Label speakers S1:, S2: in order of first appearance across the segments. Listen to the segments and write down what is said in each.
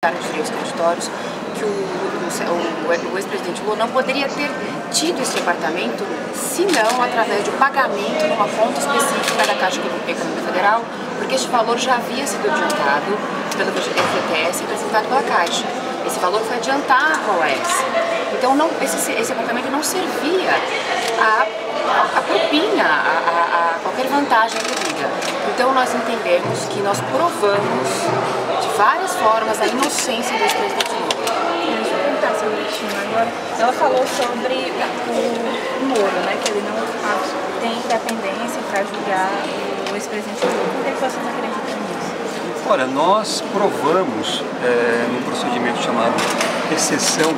S1: de direitos creditórios, que o ex-presidente Lula não poderia ter tido esse departamento se não através de pagamento numa conta específica da Caixa Econômica Federal, porque este valor já havia sido adiantado pelo FGTS representado pela Caixa. Esse valor foi adiantado ao OAS. Então esse departamento não servia a propina, a qualquer vantagem devida. Então nós entendemos que nós provamos de várias formas a inocência do ex-presidente Lula.
S2: Deixa eu perguntar sobre o Cristina agora. Ela falou sobre o Moro, né, que ele não tem independência para julgar o ex-presidente Lula. Por que vocês acreditam nisso?
S3: Olha, nós provamos no procedimento chamado exceção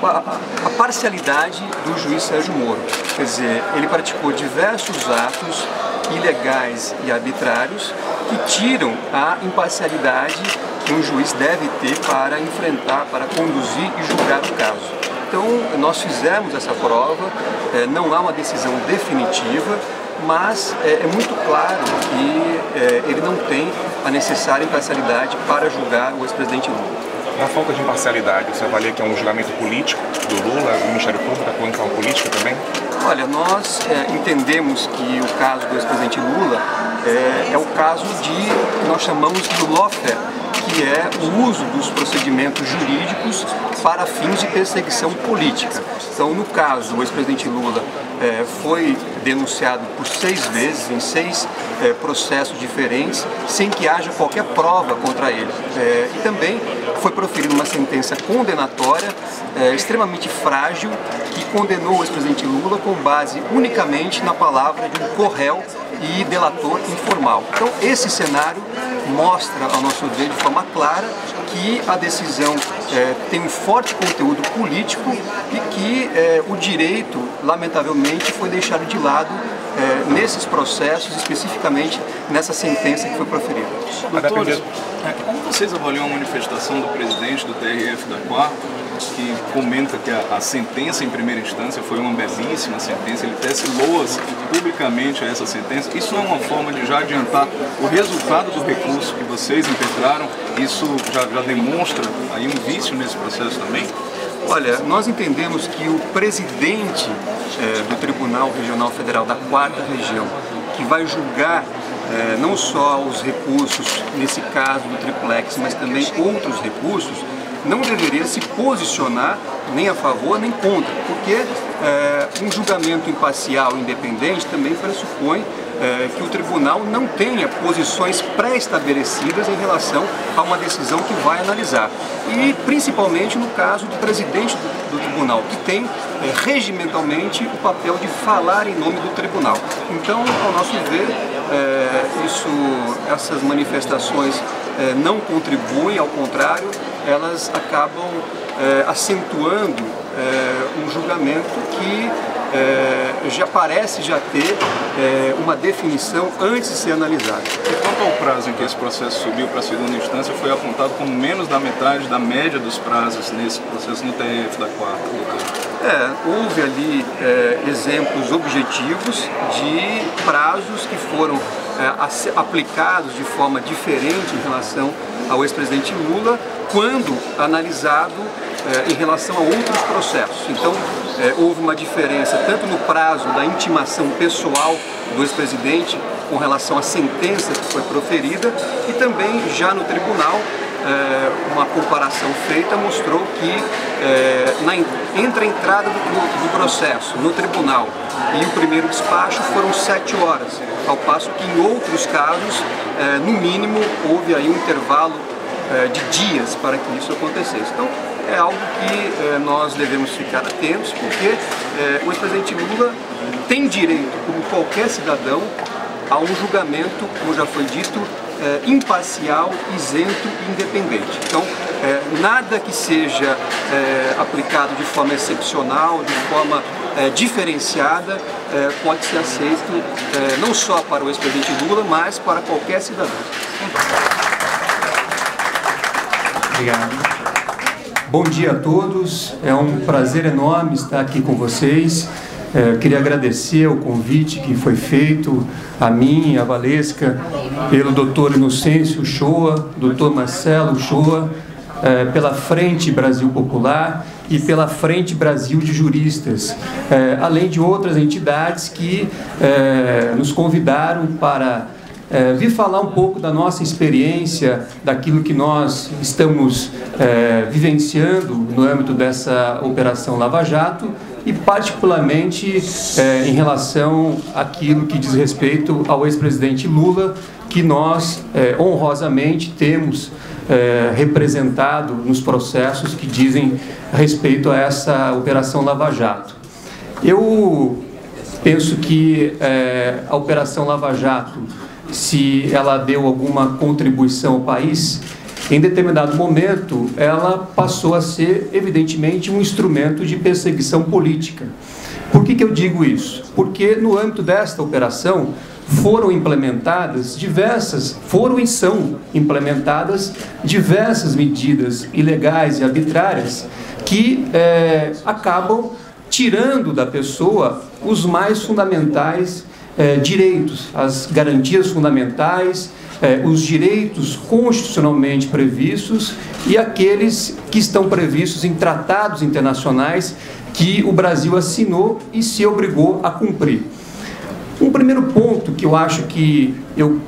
S3: a parcialidade do juiz Sérgio Moro. Quer dizer, ele praticou diversos atos ilegais e arbitrários que tiram a imparcialidade que um juiz deve ter para enfrentar, para conduzir e julgar o caso. Então, nós fizemos essa prova, não há uma decisão definitiva, mas é muito claro que ele não tem a necessária imparcialidade para julgar o ex-presidente Lula.
S4: Na falta de imparcialidade, você avalia que é um julgamento político do Lula, do Ministério Público, atuando com a política também?
S3: Olha, nós entendemos que o caso do ex-presidente Lula é o caso que nós chamamos de lawfare, que é o uso dos procedimentos jurídicos para fins de perseguição política. Então, no caso, o ex-presidente Lula foi denunciado por 6 vezes, em 6 processos diferentes, sem que haja qualquer prova contra ele. E também foi proferida uma sentença condenatória extremamente frágil, que condenou o ex-presidente Lula com base unicamente na palavra de um corréu e delator informal. Então, esse cenário mostra, ao nosso ver, de forma clara, que a decisão tem um forte conteúdo político e que o direito, lamentavelmente, foi deixado de lado nesses processos, especificamente nessa sentença que foi proferida.
S5: Doutores, como vocês avaliam a manifestação do presidente do TRF da Quarta, que comenta que a sentença em primeira instância foi uma belíssima sentença, ele tece loas publicamente a essa sentença? Isso não é uma forma de já adiantar o resultado do recurso que vocês impetraram? Isso já demonstra aí um vício nesse processo também?
S3: Olha, nós entendemos que o presidente do Tribunal Regional Federal da 4ª Região, que vai julgar não só os recursos, nesse caso do triplex, mas também outros recursos, não deveria se posicionar nem a favor nem contra, porque um julgamento imparcial e independente também pressupõe que o tribunal não tenha posições pré-estabelecidas em relação a uma decisão que vai analisar. E principalmente no caso do presidente do tribunal, que tem regimentalmente o papel de falar em nome do tribunal. Então, ao nosso ver, essas manifestações não contribuem, ao contrário, elas acabam acentuando um julgamento que já parece ter uma definição antes de ser analisado.
S5: E quanto ao prazo em que esse processo subiu para a segunda instância, foi apontado como menos da metade da média dos prazos nesse processo no TRF da 4ª, doutor?
S3: Houve ali exemplos objetivos de prazos que foram aplicados de forma diferente em relação ao ex-presidente Lula, quando analisado em relação a outros processos. Então, houve uma diferença tanto no prazo da intimação pessoal do ex-presidente com relação à sentença que foi proferida e também já no tribunal, uma comparação feita mostrou que entre a entrada do processo no tribunal e o primeiro despacho foram 7 horas, ao passo que em outros casos, no mínimo, houve aí um intervalo de dias para que isso acontecesse. Então, é algo que nós devemos ficar atentos, porque o ex-presidente Lula tem direito, como qualquer cidadão, a um julgamento, como já foi dito, imparcial, isento e independente. Então, nada que seja aplicado de forma excepcional, de forma diferenciada, pode ser aceito não só para o ex-presidente Lula, mas para qualquer cidadão.
S6: Obrigado. Bom dia a todos, é um prazer enorme estar aqui com vocês.
S3: Queria agradecer o convite que foi feito a mim, a Valesca, pelo Dr. Inocêncio Uchoa, Dr. Marcelo Uchoa, pela Frente Brasil Popular e pela Frente Brasil de Juristas, além de outras entidades que nos convidaram para vir falar um pouco da nossa experiência, daquilo que nós estamos vivenciando no âmbito dessa Operação Lava Jato e particularmente em relação àquilo que diz respeito ao ex-presidente Lula, que nós honrosamente temos representado nos processos que dizem respeito a essa Operação Lava Jato. Eu penso que a Operação Lava Jato, se ela deu alguma contribuição ao país, em determinado momento ela passou a ser, evidentemente, um instrumento de perseguição política. Por que eu digo isso? Porque no âmbito desta operação foram implementadas são implementadas diversas medidas ilegais e arbitrárias que acabam tirando da pessoa os mais fundamentais direitos, as garantias fundamentais, os direitos constitucionalmente previstos e aqueles que estão previstos em tratados internacionais que o Brasil assinou e se obrigou a cumprir. Um primeiro ponto que eu acho que eu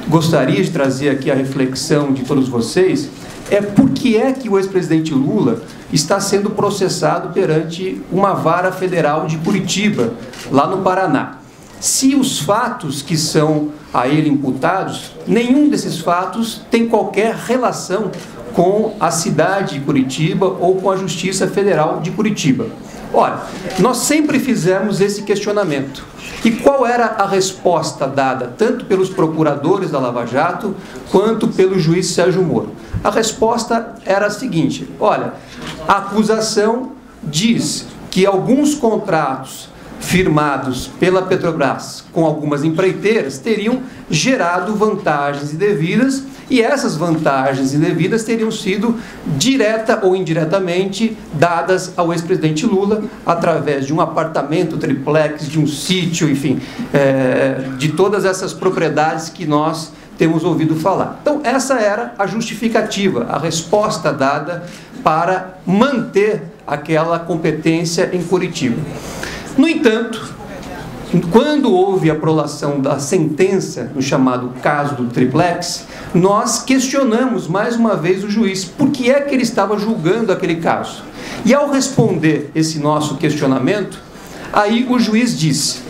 S3: gostaria de trazer aqui a reflexão de todos vocês é por que é que o ex-presidente Lula está sendo processado perante uma vara federal de Curitiba, lá no Paraná. Se os fatos que são a ele imputados, nenhum desses fatos tem qualquer relação com a cidade de Curitiba ou com a Justiça Federal de Curitiba. Ora, nós sempre fizemos esse questionamento. E qual era a resposta dada tanto pelos procuradores da Lava Jato quanto pelo juiz Sérgio Moro? A resposta era a seguinte: olha, a acusação diz que alguns contratos firmados pela Petrobras com algumas empreiteiras teriam gerado vantagens indevidas e essas vantagens indevidas teriam sido direta ou indiretamente dadas ao ex-presidente Lula através de um apartamento triplex, de um sítio, enfim, de todas essas propriedades que nós temos ouvido falar. Então, essa era a justificativa, a resposta dada para manter aquela competência em Curitiba. No entanto, quando houve a prolação da sentença no chamado caso do triplex, nós questionamos mais uma vez o juiz por que é que ele estava julgando aquele caso. E ao responder esse nosso questionamento, aí o juiz disse: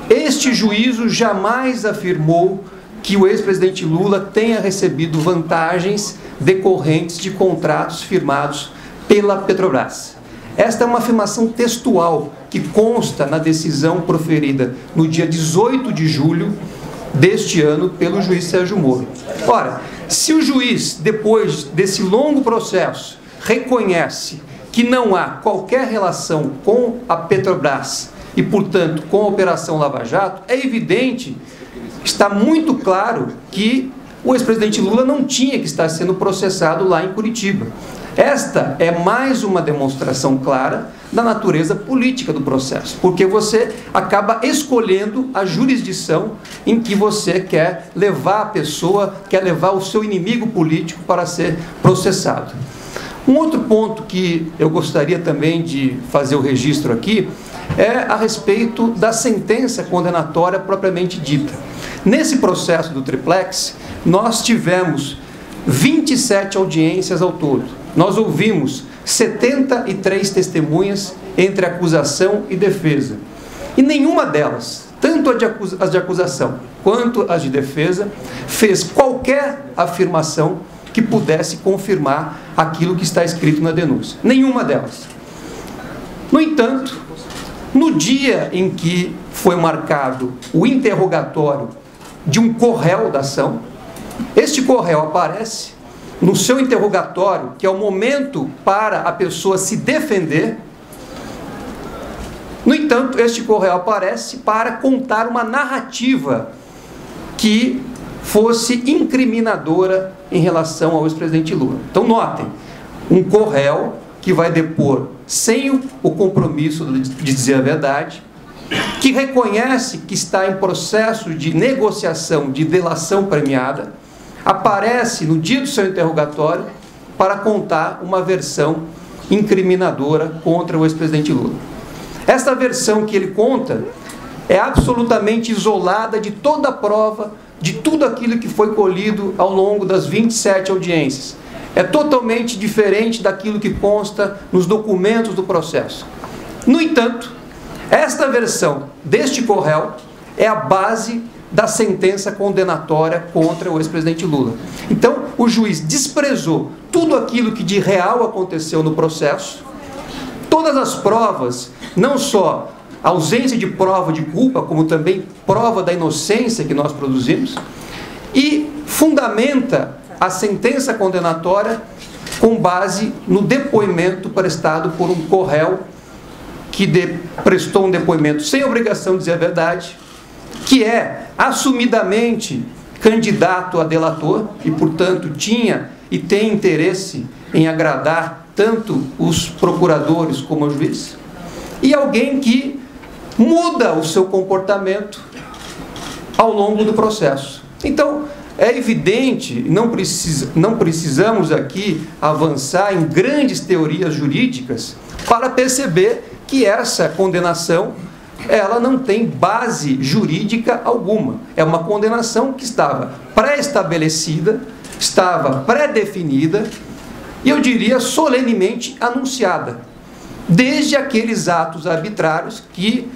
S3: este juízo jamais afirmou que o ex-presidente Lula tenha recebido vantagens decorrentes de contratos firmados pela Petrobras. Esta é uma afirmação textual que consta na decisão proferida no dia 18 de julho deste ano pelo juiz Sérgio Moro. Ora, se o juiz, depois desse longo processo, reconhece que não há qualquer relação com a Petrobras e, portanto, com a Operação Lava Jato, é evidente, está muito claro que o ex-presidente Lula não tinha que estar sendo processado lá em Curitiba. Esta é mais uma demonstração clara da natureza política do processo, porque você acaba escolhendo a jurisdição em que você quer levar a pessoa, quer levar o seu inimigo político para ser processado. Um outro ponto que eu gostaria também de fazer o registro aqui é a respeito da sentença condenatória propriamente dita. Nesse processo do triplex, nós tivemos 27 audiências ao todo. Nós ouvimos 73 testemunhas entre acusação e defesa. E nenhuma delas, tanto as de acusação quanto as de defesa, fez qualquer afirmação que pudesse confirmar aquilo que está escrito na denúncia. Nenhuma delas. No entanto, no dia em que foi marcado o interrogatório de um corréu da ação, este corréu aparece no seu interrogatório, que é o momento para a pessoa se defender. No entanto, este corréu aparece para contar uma narrativa que fosse incriminadora em relação ao ex-presidente Lula. Então, notem, um corréu que vai depor sem o compromisso de dizer a verdade, que reconhece que está em processo de negociação de delação premiada, aparece no dia do seu interrogatório para contar uma versão incriminadora contra o ex-presidente Lula. Esta versão que ele conta é absolutamente isolada de toda a prova, de tudo aquilo que foi colhido ao longo das 27 audiências. É totalmente diferente daquilo que consta nos documentos do processo. No entanto, esta versão deste corréu é a base da sentença condenatória contra o ex-presidente Lula. Então, o juiz desprezou tudo aquilo que de real aconteceu no processo, todas as provas, não só a ausência de prova de culpa, como também prova da inocência que nós produzimos, e fundamenta a sentença condenatória com base no depoimento prestado por um corréu que prestou um depoimento sem obrigação de dizer a verdade, que é assumidamente candidato a delator e, portanto, tinha e tem interesse em agradar tanto os procuradores como o juiz, e alguém que muda o seu comportamento ao longo do processo. Então, é evidente, não precisamos aqui avançar em grandes teorias jurídicas para perceber que essa condenação, ela não tem base jurídica alguma. É uma condenação que estava pré-estabelecida, estava pré-definida e, eu diria, solenemente anunciada, desde aqueles atos arbitrários que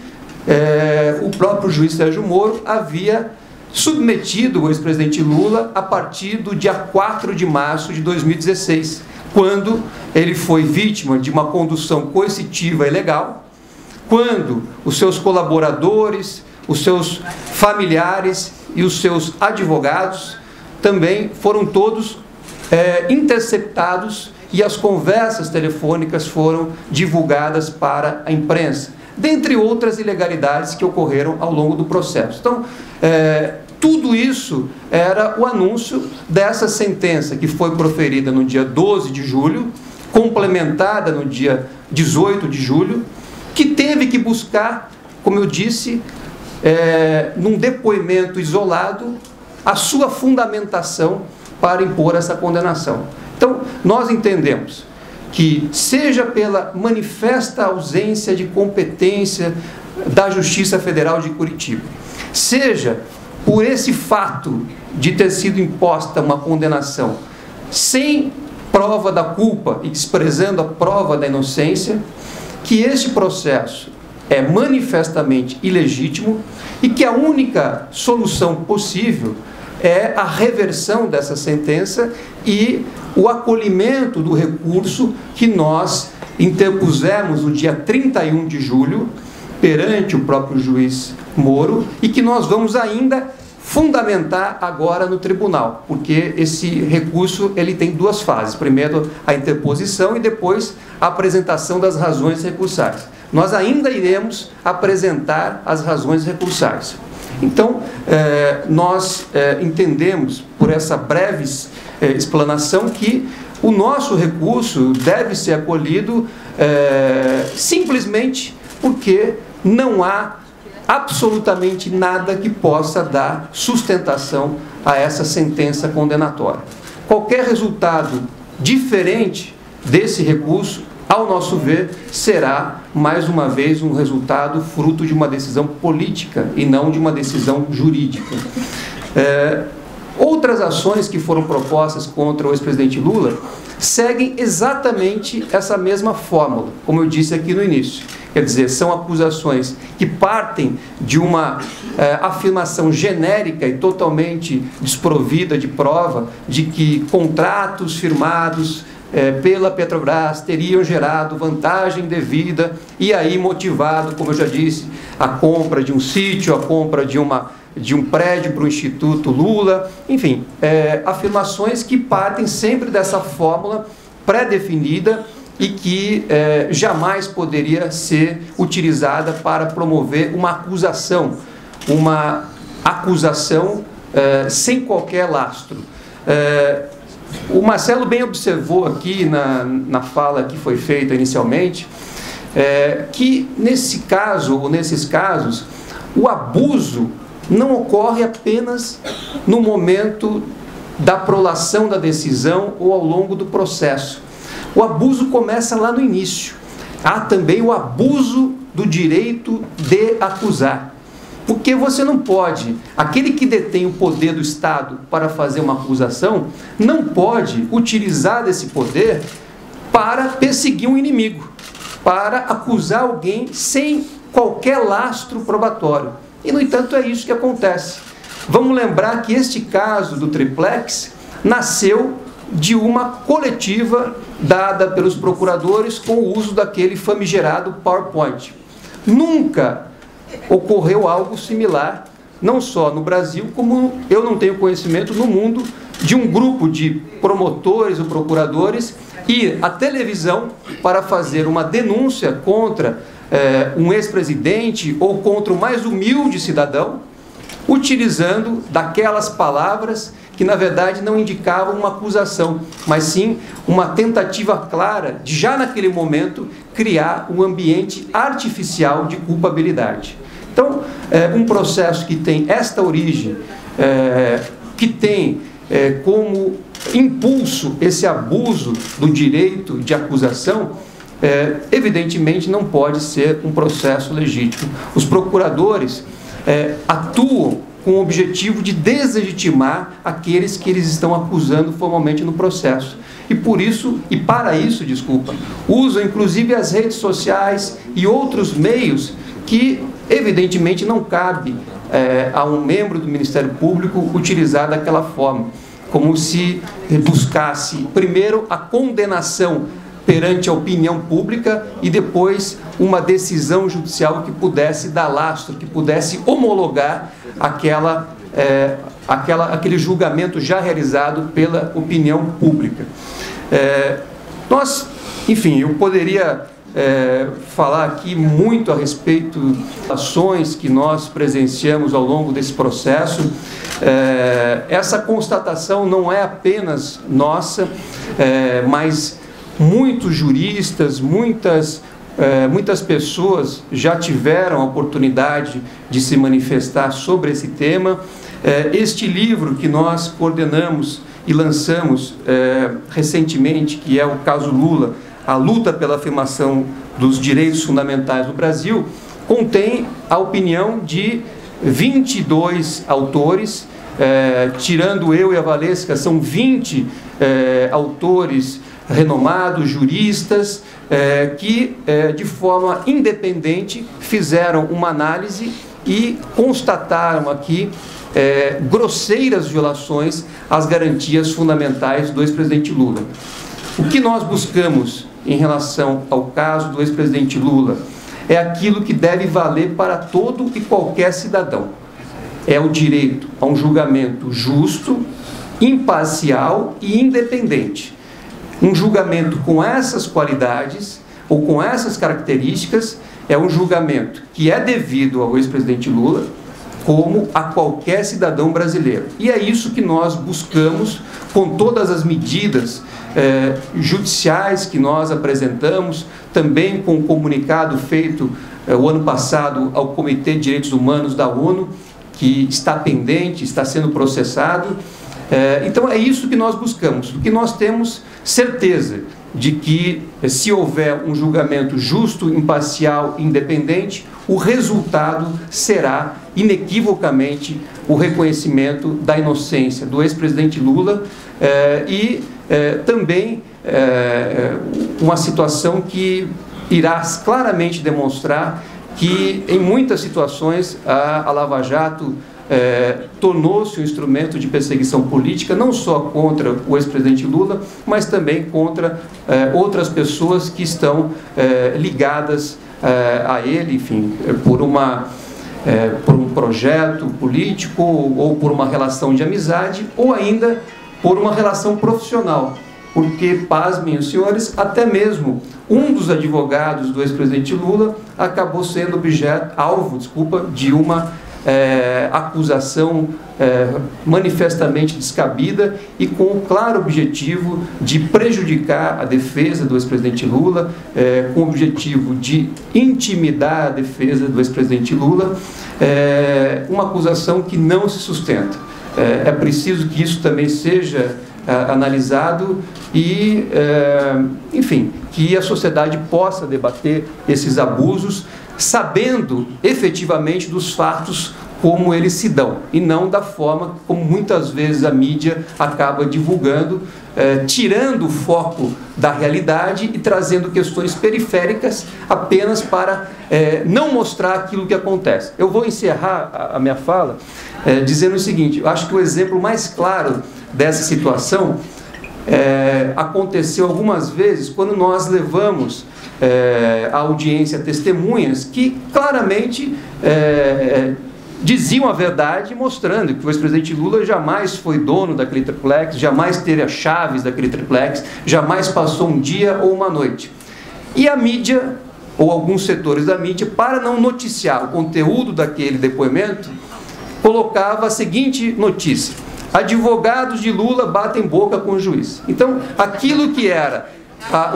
S3: o próprio juiz Sérgio Moro havia submetido o ex-presidente Lula a partir do dia 4 de março de 2016, quando ele foi vítima de uma condução coercitiva ilegal, quando os seus colaboradores, os seus familiares e os seus advogados também foram todos interceptados e as conversas telefônicas foram divulgadas para a imprensa, dentre outras ilegalidades que ocorreram ao longo do processo. Então, tudo isso era o anúncio dessa sentença que foi proferida no dia 12 de julho, complementada no dia 18 de julho, que teve que buscar, como eu disse, num depoimento isolado, a sua fundamentação para impor essa condenação. Então, nós entendemos que, seja pela manifesta ausência de competência da Justiça Federal de Curitiba, seja por esse fato de ter sido imposta uma condenação sem prova da culpa e desprezando a prova da inocência, que este processo é manifestamente ilegítimo e que a única solução possível é a reversão dessa sentença e o acolhimento do recurso que nós interpusemos no dia 31 de julho perante o próprio juiz Moro e que nós vamos ainda fundamentar agora no tribunal, porque esse recurso ele tem duas fases: primeiro a interposição e depois a apresentação das razões recursais. Nós ainda iremos apresentar as razões recursais. Então, nós entendemos, por essa breve explanação, que o nosso recurso deve ser acolhido simplesmente porque não há absolutamente nada que possa dar sustentação a essa sentença condenatória. Qualquer resultado diferente desse recurso, ao nosso ver, será, mais uma vez, um resultado fruto de uma decisão política e não de uma decisão jurídica. Outras ações que foram propostas contra o ex-presidente Lula seguem exatamente essa mesma fórmula, como eu disse aqui no início. Quer dizer, são acusações que partem de uma afirmação genérica e totalmente desprovida de prova de que contratos firmados pela Petrobras teriam gerado vantagem devida e aí motivado, como eu já disse, a compra de um sítio, a compra de um prédio para o Instituto Lula, enfim, afirmações que partem sempre dessa fórmula pré-definida e que jamais poderia ser utilizada para promover uma acusação sem qualquer lastro. O Marcelo bem observou aqui na fala que foi feita inicialmente
S6: que nesse caso, ou nesses casos, o abuso não ocorre apenas no momento da prolação da decisão ou ao longo do processo. O abuso começa lá no início. Há também o abuso do direito de acusar. Porque você não pode, aquele que detém o poder do Estado para fazer uma acusação, não pode utilizar desse poder para perseguir um inimigo, para acusar alguém sem qualquer lastro probatório. E, no entanto, é isso que acontece. Vamos lembrar que este caso do triplex nasceu de uma coletiva dada pelos procuradores com o uso daquele famigerado PowerPoint. Nunca ocorreu algo similar, não só no Brasil, como eu não tenho conhecimento no mundo, de um grupo de promotores ou procuradores ir à televisão para fazer uma denúncia contra um ex-presidente ou contra o mais humilde cidadão, utilizando daquelas palavras que na verdade não indicavam uma acusação, mas sim uma tentativa clara de, já naquele momento, criar um ambiente artificial de culpabilidade. Então, um processo que tem esta origem, que tem como impulso esse abuso do direito de acusação, evidentemente não pode ser um processo legítimo. Os procuradores atuam com o objetivo de deslegitimar aqueles que eles estão acusando formalmente no processo. E por isso, e para isso, usam inclusive as redes sociais e outros meios que evidentemente não cabe a um membro do Ministério Público utilizar daquela forma, como se buscasse primeiro a condenação perante a opinião pública e depois uma decisão judicial que pudesse dar lastro, que pudesse homologar aquele julgamento já realizado pela opinião pública. Enfim, eu poderia falar aqui muito a respeito das ações que nós presenciamos ao longo desse processo. Essa constatação não é apenas nossa, mas muitos juristas, muitas pessoas já tiveram a oportunidade de se manifestar sobre esse tema. Este livro que nós coordenamos e lançamos recentemente, que é o caso Lula, a luta pela afirmação dos direitos fundamentais no Brasil, contém a opinião de 22 autores, tirando eu e a Valesca, são 20 autores renomados, juristas, que de forma independente fizeram uma análise e constataram aqui grosseiras violações às garantias fundamentais do ex-presidente Lula. O que nós buscamos em relação ao caso do ex-presidente Lula é aquilo que deve valer para todo e qualquer cidadão. É o direito a um julgamento justo, imparcial e independente. Um julgamento com essas qualidades ou com essas características é um julgamento que é devido ao ex-presidente Lula, como a qualquer cidadão brasileiro. E é isso que nós buscamos com todas as medidas judiciais que nós apresentamos, também com o comunicado feito o ano passado ao Comitê de Direitos Humanos da ONU, que está pendente, está sendo processado. Então é isso que nós buscamos, porque nós temos certeza de que, se houver um julgamento justo, imparcial e independente, o resultado será inequivocamente o reconhecimento da inocência do ex-presidente Lula e também uma situação que irá claramente demonstrar que, em muitas situações, a Lava Jato tornou-se um instrumento de perseguição política, não só contra o ex-presidente Lula, mas também contra outras pessoas que estão ligadas a ele, enfim, por um projeto político, ou por uma relação de amizade, ou ainda por uma relação profissional. Porque, pasmem os senhores, até mesmo um dos advogados do ex-presidente Lula acabou sendo alvo de uma acusação manifestamente descabida e com o claro objetivo de prejudicar a defesa do ex-presidente Lula, com o objetivo de intimidar a defesa do ex-presidente Lula, uma acusação que não se sustenta. É preciso que isso também seja analisado e, enfim, que a sociedade possa debater esses abusos, sabendo efetivamente dos fatos como eles se dão, e não da forma como muitas vezes a mídia acaba divulgando, tirando o foco da realidade e trazendo questões periféricas apenas para não mostrar aquilo que acontece. Eu vou encerrar a minha fala dizendo o seguinte: eu acho que o exemplo mais claro dessa situação aconteceu algumas vezes quando nós levamos à audiência testemunhas que claramente diziam a verdade, mostrando que o ex-presidente Lula jamais foi dono daquele triplex, jamais teve as chaves daquele triplex, jamais passou um dia ou uma noite. E a mídia, ou alguns setores da mídia, para não noticiar o conteúdo daquele depoimento, colocava a seguinte notícia: advogados de Lula batem boca com o juiz. Então, aquilo que era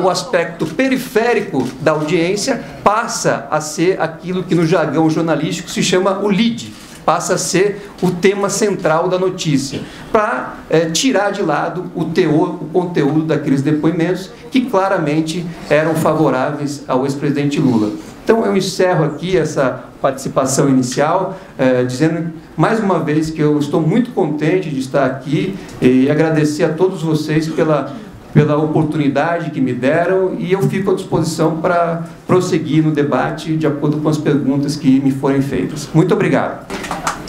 S6: o aspecto periférico da audiência passa a ser aquilo que no jargão jornalístico se chama o lead, passa a ser o tema central da notícia, para tirar de lado o teor, o conteúdo daqueles depoimentos que claramente eram favoráveis ao ex-presidente Lula. Então eu encerro aqui essa participação inicial, dizendo mais uma vez que eu estou muito contente de estar aqui e agradecer a todos vocês pela oportunidade que me deram, e eu fico à disposição para prosseguir no debate de acordo com as perguntas que me forem feitas. Muito obrigado.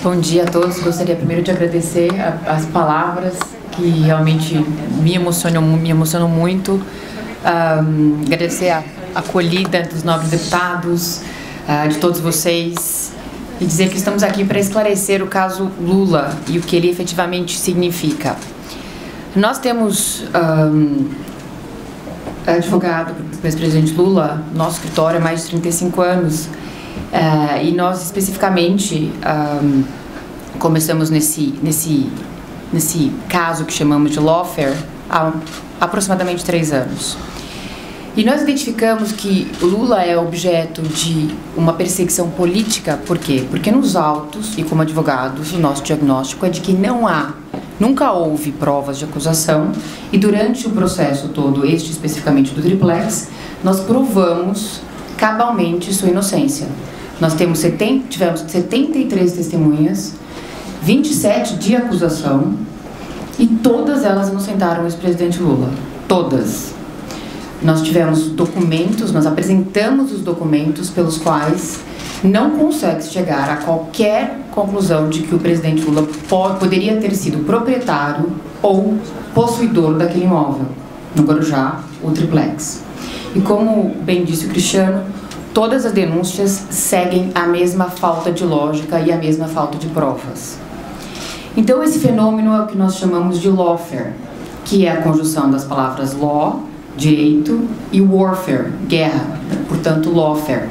S1: Bom dia a todos. Gostaria primeiro de agradecer as palavras que realmente me emocionam muito. Agradecer a acolhida dos nobres deputados, de todos vocês, e dizer que estamos aqui para esclarecer o caso Lula e o que ele efetivamente significa. Nós temos advogado do ex-presidente Lula, nosso escritório há mais de 35 anos, e nós especificamente começamos nesse caso que chamamos de lawfare há aproximadamente 3 anos. E nós identificamos que Lula é objeto de uma perseguição política. Por quê? Porque nos autos, e como advogados, o nosso diagnóstico é de que nunca houve provas de acusação, e durante o processo todo, este especificamente do triplex, nós provamos cabalmente sua inocência. Nós tivemos 73 testemunhas, 27 de acusação, e todas elas inocentaram o ex-presidente Lula. Todas. Nós tivemos documentos, nós apresentamos os documentos pelos quais não consegue chegar a qualquer conclusão de que o presidente Lula poderia ter sido proprietário ou possuidor daquele imóvel, no Guarujá, o triplex. E como bem disse o Cristiano, todas as denúncias seguem a mesma falta de lógica e a mesma falta de provas. Então esse fenômeno é o que nós chamamos de lawfare, que é a conjunção das palavras law, direito, e warfare, guerra, portanto lawfare,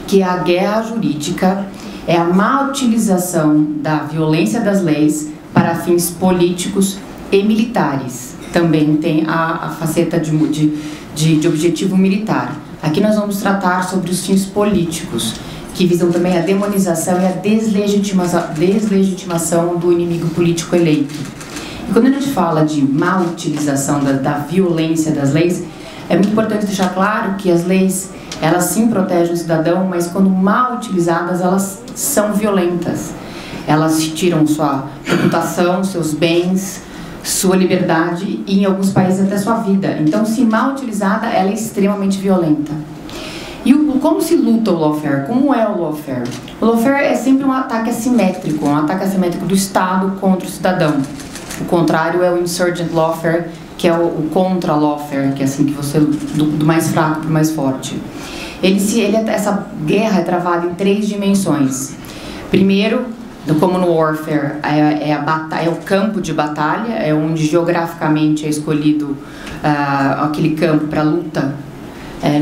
S1: que é a guerra jurídica, é a má utilização da violência das leis para fins políticos e militares. Também tem a faceta de objetivo militar. Aqui nós vamos tratar sobre os fins políticos, que visam também a demonização e a deslegitimação do inimigo político eleito. E quando a gente fala de má utilização da violência das leis, é muito importante deixar claro que as leis, elas sim protegem o cidadão, mas quando mal utilizadas, elas são violentas. Elas tiram sua reputação, seus bens, sua liberdade e, em alguns países, até sua vida. Então, se mal utilizada, ela é extremamente violenta. E como se luta o lawfare? Como é o lawfare? O lawfare é sempre um ataque assimétrico do Estado contra o cidadão. O contrário é o insurgent lawfare, que é o contra-lawfare, que é assim que você do mais fraco para o mais forte. Essa guerra é travada em 3 dimensões. Primeiro, como no warfare, é o campo de batalha, é onde geograficamente é escolhido aquele campo para luta.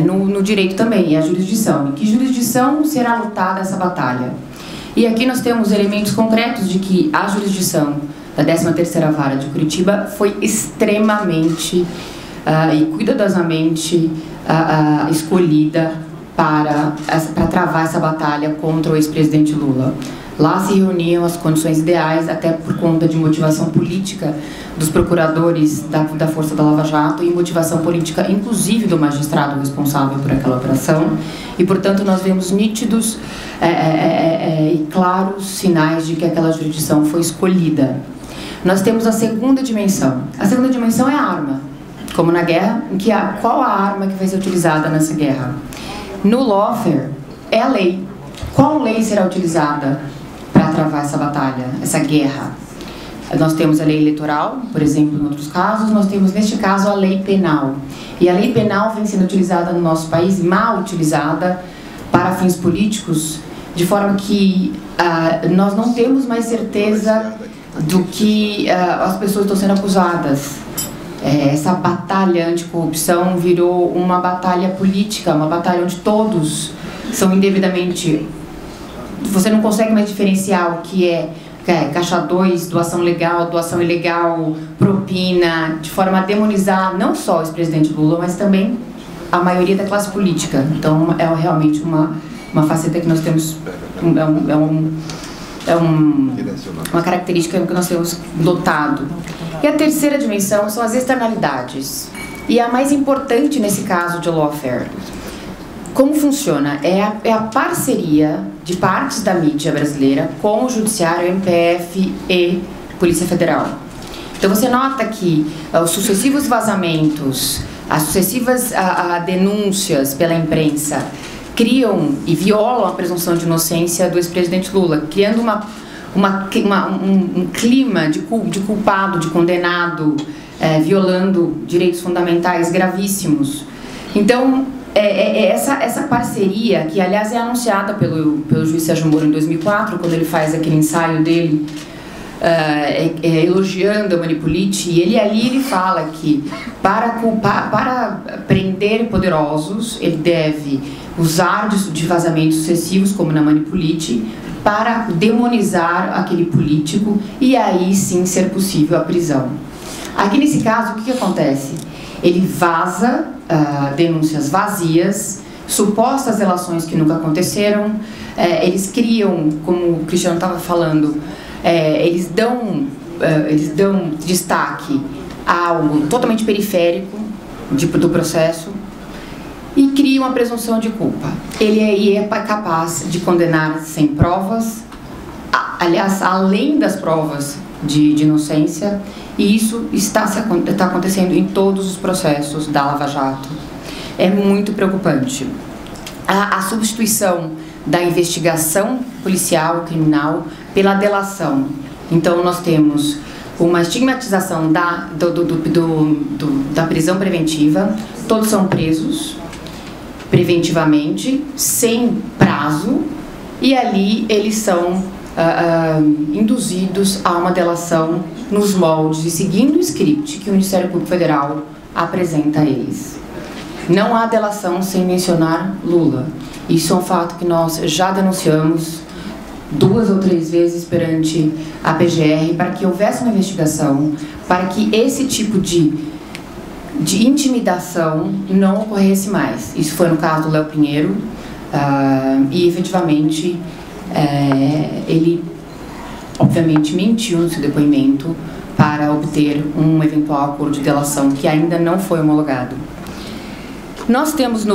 S1: No direito também, é a jurisdição. Em que jurisdição será lutada essa batalha? E aqui nós temos elementos concretos de que a jurisdição da 13ª Vara de Curitiba foi extremamente e cuidadosamente escolhida para travar essa batalha contra o ex-presidente Lula. Lá se reuniam as condições ideais, até por conta de motivação política dos procuradores da Força da Lava Jato e motivação política, inclusive, do magistrado responsável por aquela operação. E, portanto, nós vemos nítidos e claros sinais de que aquela jurisdição foi escolhida. Nós temos a segunda dimensão. A segunda dimensão é a arma. Como na guerra, qual a arma que vai ser utilizada nessa guerra? No lawfare, é a lei. Qual lei será utilizada para travar essa batalha, essa guerra? Nós temos a lei eleitoral, por exemplo, em outros casos, nós temos, neste caso, a lei penal. E a lei penal vem sendo utilizada no nosso país, mal utilizada para fins políticos, de forma que nós não temos mais certeza do que as pessoas estão sendo acusadas. Essa batalha anticorrupção virou uma batalha política, uma batalha onde todos são indevidamente... Você não consegue mais diferenciar o que é caixa 2, doação legal, doação ilegal, propina, de forma a demonizar não só o ex-presidente Lula, mas também a maioria da classe política. Então, é realmente uma faceta que nós temos... uma característica que nós temos notado. E a terceira dimensão são as externalidades. E a mais importante nesse caso de lawfare. Como funciona? É a parceria de partes da mídia brasileira com o Judiciário, MPF e Polícia Federal. Então você nota que os sucessivos vazamentos, as sucessivas denúncias pela imprensa criam e violam a presunção de inocência do ex-presidente Lula, criando um clima de culpado, de condenado, violando direitos fundamentais gravíssimos. Então, essa parceria, que aliás é anunciada pelo juiz Sérgio Moro em 2004, quando ele faz aquele ensaio dele, elogiando a Manipulite, e ele fala que para prender poderosos, ele deve usar de vazamentos sucessivos, como na Manipulite, para demonizar aquele político e aí sim ser possível a prisão. Aqui nesse caso, o que acontece? Ele vaza denúncias vazias, supostas delações que nunca aconteceram, eles criam, como o Cristiano estava falando, eles dão destaque a algo totalmente periférico do processo e criam uma presunção de culpa. Ele é capaz de condenar sem provas, aliás, além das provas de inocência, e isso está acontecendo em todos os processos da Lava Jato. É muito preocupante. A substituição da investigação policial criminal pela delação. Então nós temos uma estigmatização da prisão preventiva. Todos são presos preventivamente, sem prazo, e ali eles são induzidos a uma delação nos moldes e seguindo o script que o Ministério Público Federal apresenta a eles. Não há delação sem mencionar Lula. Isso é um fato que nós já denunciamos 2 ou 3 vezes perante a PGR para que houvesse uma investigação, para que esse tipo de intimidação não ocorresse mais. Isso foi no caso do Léo Pinheiro e efetivamente ele obviamente mentiu no seu depoimento para obter um eventual acordo de delação que ainda não foi homologado. Nós temos,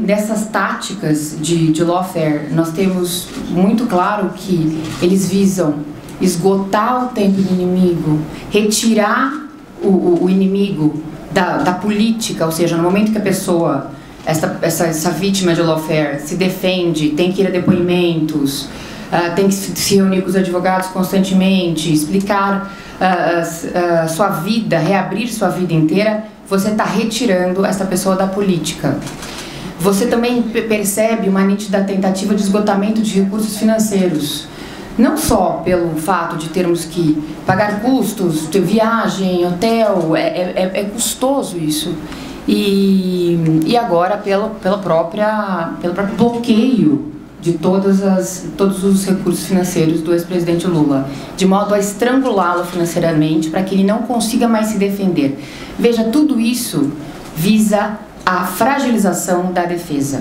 S1: dessas táticas de lawfare, nós temos muito claro que eles visam esgotar o tempo do inimigo, retirar o inimigo da política, ou seja, no momento que a pessoa, essa vítima de lawfare, se defende, tem que ir a depoimentos, tem que se reunir com os advogados constantemente, explicar sua vida, reabrir sua vida inteira, você está retirando essa pessoa da política. Você também percebe uma nítida tentativa de esgotamento de recursos financeiros. Não só pelo fato de termos que pagar custos, de viagem, hotel, é custoso isso. E agora pelo próprio bloqueio de todos os recursos financeiros do ex-presidente Lula, de modo a estrangulá-lo financeiramente para que ele não consiga mais se defender. Veja, tudo isso visa a fragilização da defesa.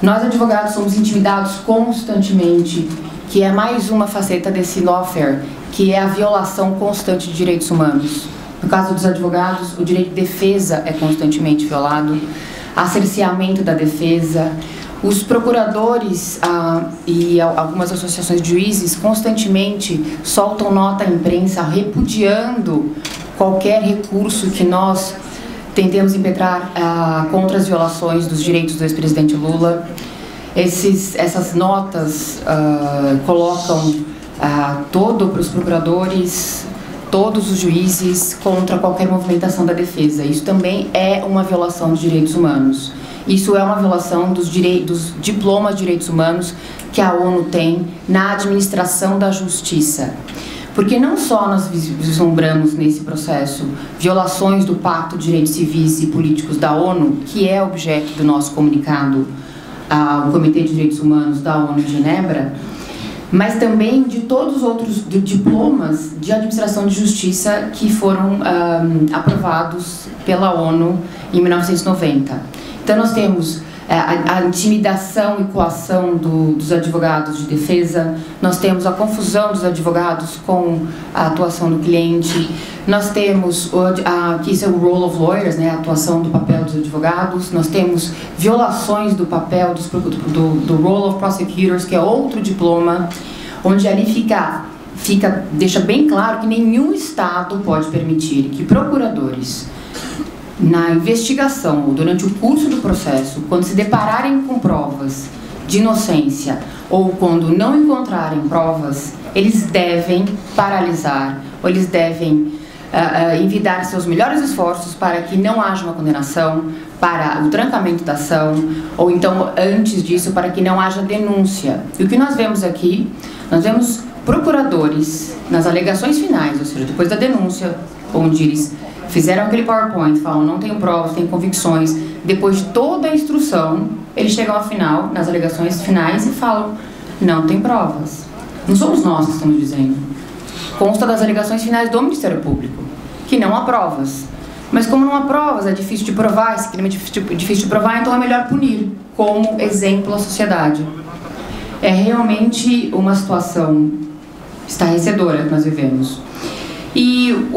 S1: Nós, advogados, somos intimidados constantemente, que é mais uma faceta desse lawfare, que é a violação constante de direitos humanos. No caso dos advogados, o direito de defesa é constantemente violado, a cerceamento da defesa. Os procuradores e algumas associações de juízes constantemente soltam nota à imprensa repudiando qualquer recurso que nós tentemos impetrar contra as violações dos direitos do ex-presidente Lula. Essas notas colocam todos os procuradores, todos os juízes contra qualquer movimentação da defesa. Isso também é uma violação dos direitos humanos. Isso é uma violação dos diplomas de direitos humanos que a ONU tem na administração da justiça. Porque não só nós vislumbramos nesse processo violações do Pacto de Direitos Civis e Políticos da ONU, que é objeto do nosso comunicado ao Comitê de Direitos Humanos da ONU em Genebra, mas também de todos os outros diplomas de administração de justiça que foram aprovados pela ONU em 1990. Então nós temos a intimidação e coação dos advogados de defesa, nós temos a confusão dos advogados com a atuação do cliente, nós temos que isso é o role of lawyers, né, a atuação do papel dos advogados, nós temos violações do papel do role of prosecutors, que é outro diploma, onde ali deixa bem claro que nenhum Estado pode permitir que procuradores, na investigação ou durante o curso do processo, quando se depararem com provas de inocência ou quando não encontrarem provas, eles devem paralisar ou eles devem envidar seus melhores esforços para que não haja uma condenação, para o trancamento da ação, ou então, antes disso, para que não haja denúncia. E o que nós vemos aqui, nós vemos procuradores nas alegações finais, ou seja, depois da denúncia, onde eles fizeram aquele PowerPoint, falam, não tenho provas, tenho convicções. Depois de toda a instrução, eles chegam ao final, nas alegações finais, e falam, não tem provas. Não somos nós que estamos dizendo. Consta das alegações finais do Ministério Público, que não há provas. Mas como não há provas, é difícil de provar, esse crime é difícil de provar, então é melhor punir, como exemplo à sociedade. É realmente uma situação estarrecedora que nós vivemos. E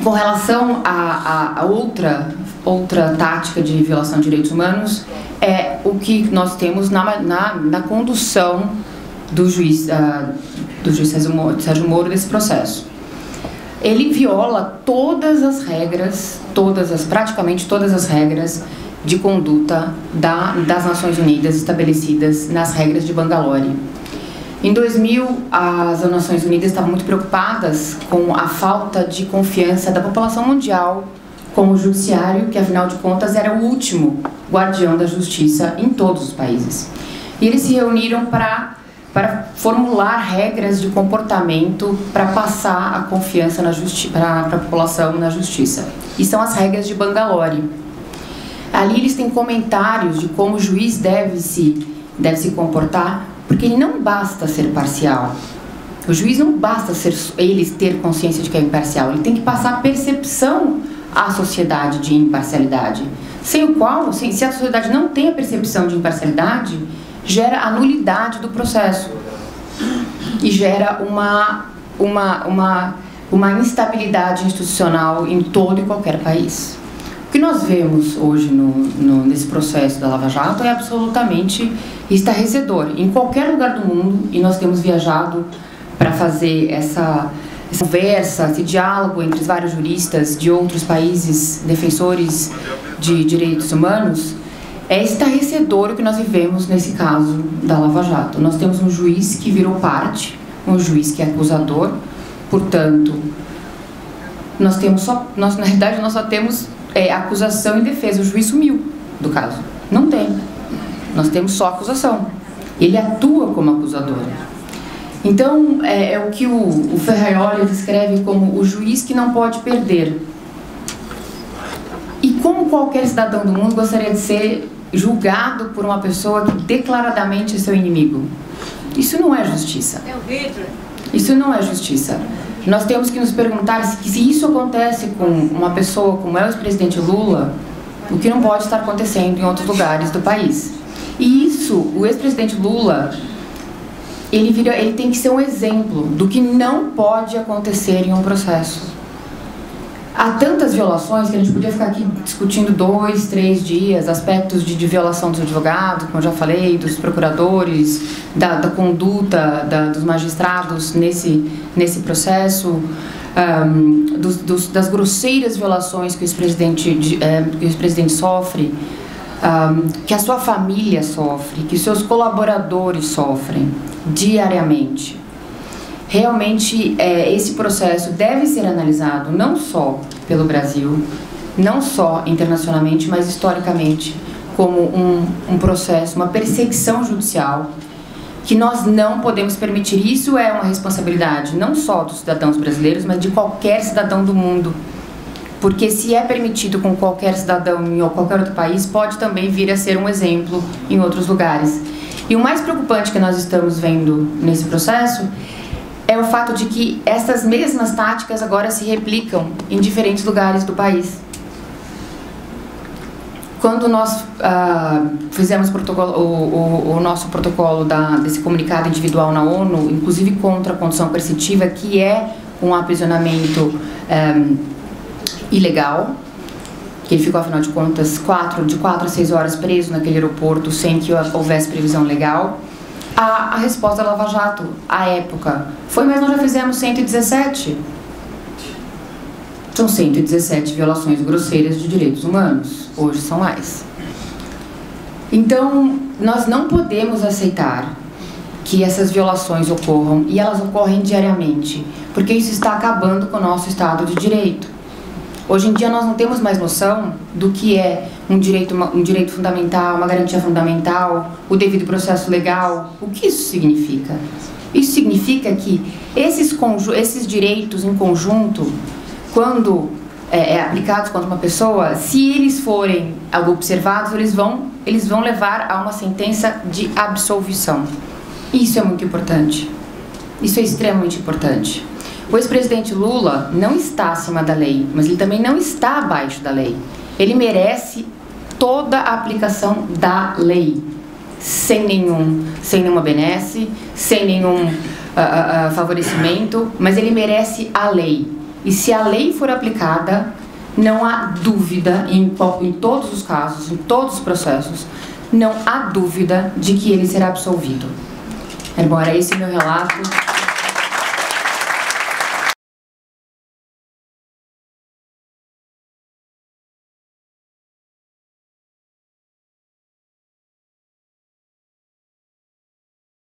S1: com relação a outra tática de violação de direitos humanos, é o que nós temos na condução do juiz Sérgio Moro desse processo. Ele viola todas as regras, praticamente todas as regras de conduta das Nações Unidas estabelecidas nas regras de Bangalore. Em 2000, as Nações Unidas estavam muito preocupadas com a falta de confiança da população mundial com o judiciário, que afinal de contas era o último guardião da justiça em todos os países. E eles se reuniram para formular regras de comportamento para passar a confiança para a população na justiça. E são as regras de Bangalore. Ali eles têm comentários de como o juiz deve se comportar, porque ele não basta ser parcial. O juiz não basta ele ter consciência de que é imparcial, ele tem que passar a percepção à sociedade de imparcialidade. Sem o qual, se a sociedade não tem a percepção de imparcialidade, gera a nulidade do processo e gera uma instabilidade institucional em todo e qualquer país. O que nós vemos hoje nesse processo da Lava Jato é absolutamente estarrecedor. Em qualquer lugar do mundo, e nós temos viajado para fazer essa conversa, esse diálogo entre os vários juristas de outros países, defensores de direitos humanos, é estarrecedor o que nós vivemos nesse caso da Lava Jato. Nós temos um juiz que virou parte, um juiz que é acusador, portanto, na realidade nós só temos acusação e defesa. O juiz sumiu do caso. Não tem. Nós temos só acusação. Ele atua como acusador. Então, é o que o Ferraioli descreve como o juiz que não pode perder. E como qualquer cidadão do mundo gostaria de ser julgado por uma pessoa que declaradamente é seu inimigo. Isso não é justiça.
S2: É o Hitler.
S1: Isso não é justiça. Nós temos que nos perguntar se isso acontece com uma pessoa como é o ex-presidente Lula, o que não pode estar acontecendo em outros lugares do país. E isso, o ex-presidente Lula, ele tem que ser um exemplo do que não pode acontecer em um processo. Há tantas violações que a gente podia ficar aqui discutindo 2, 3 dias, aspectos de violação dos advogados, como eu já falei, dos procuradores, da conduta dos magistrados nesse processo, das grosseiras violações que o ex-presidente sofre, que a sua família sofre, que os seus colaboradores sofrem diariamente. Realmente, esse processo deve ser analisado não só pelo Brasil, não só internacionalmente, mas historicamente, como um processo, uma perseguição judicial, que nós não podemos permitir. Isso é uma responsabilidade não só dos cidadãos brasileiros, mas de qualquer cidadão do mundo. Porque se é permitido com qualquer cidadão em qualquer outro país, pode também vir a ser um exemplo em outros lugares. E o mais preocupante que nós estamos vendo nesse processo é o fato de que essas mesmas táticas agora se replicam em diferentes lugares do país. Quando nós fizemos o nosso protocolo desse comunicado individual na ONU, inclusive contra a condição coercitiva, que é um aprisionamento ilegal, que ele ficou, afinal de contas, de 4 a 6 horas preso naquele aeroporto sem que houvesse previsão legal, a resposta da Lava Jato, à época, foi: mas nós já fizemos 117. São 117 violações grosseiras de direitos humanos. Hoje são mais. Então, nós não podemos aceitar que essas violações ocorram, e elas ocorrem diariamente, porque isso está acabando com o nosso Estado de Direito. Hoje em dia nós não temos mais noção do que é um direito fundamental, uma garantia fundamental, o devido processo legal. O que isso significa? Isso significa que esses direitos em conjunto, quando aplicados contra uma pessoa, se eles forem observados, eles vão levar a uma sentença de absolvição. Isso é muito importante. Isso é extremamente importante. O ex-presidente Lula não está acima da lei, mas ele também não está abaixo da lei. Ele merece toda a aplicação da lei, sem nenhuma benesse, sem nenhum favorecimento, mas ele merece a lei. E se a lei for aplicada, não há dúvida, em todos os casos, em todos os processos, não há dúvida de que ele será absolvido. Bom, era esse o meu relato.